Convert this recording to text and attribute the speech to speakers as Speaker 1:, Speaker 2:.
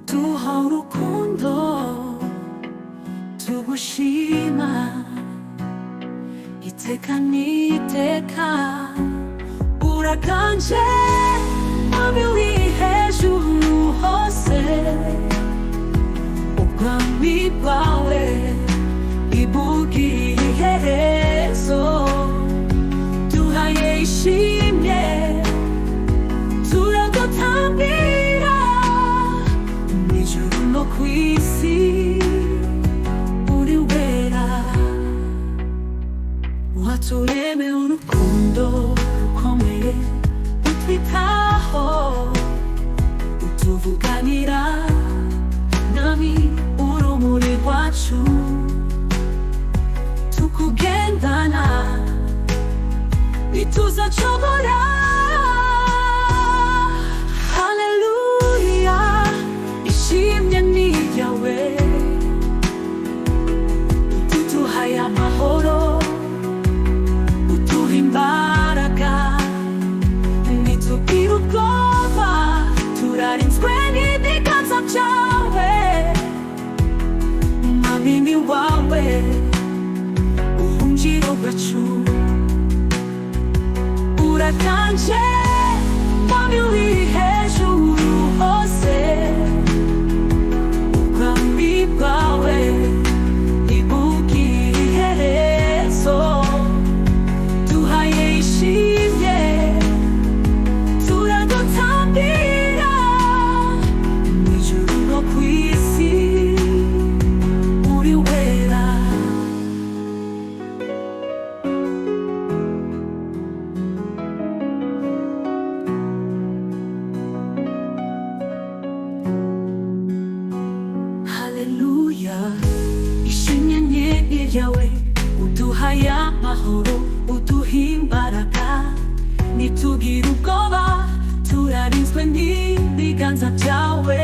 Speaker 1: uduha urukundo tugushima iteka n'iteka. Uraganje mwami uri hejuru hose, ubwami bwawe ibugira iherezo. Duhaye ishimwe turagutambira mw'ijuru no kw'isi, uri wera. Waturemeye urukundo rukomeye, utwitaho utuvuganira, nami urumuri rwacu tukugendana ntituzacogora. Haleluya, ishimwe ni ryawe, uduhaye amahoro, uduha imbaraga, ntitugire ubwoba, turarinzwe n'ibiganza byawe. Mwami ni wawe ubuhungiro bwacu. Uraganje mwami uri hejuru hose, ubwami bwawe ibugira iherezo. Duhaye ishimwe turagutambira mw'ijuru no kw'isi, uri wera. Haleluya, ishimwe ni ryawe, uduhaye amahoro, uduha imbaraga, ntitugire ubwoba, turarinzwe n'ibiganza byawe.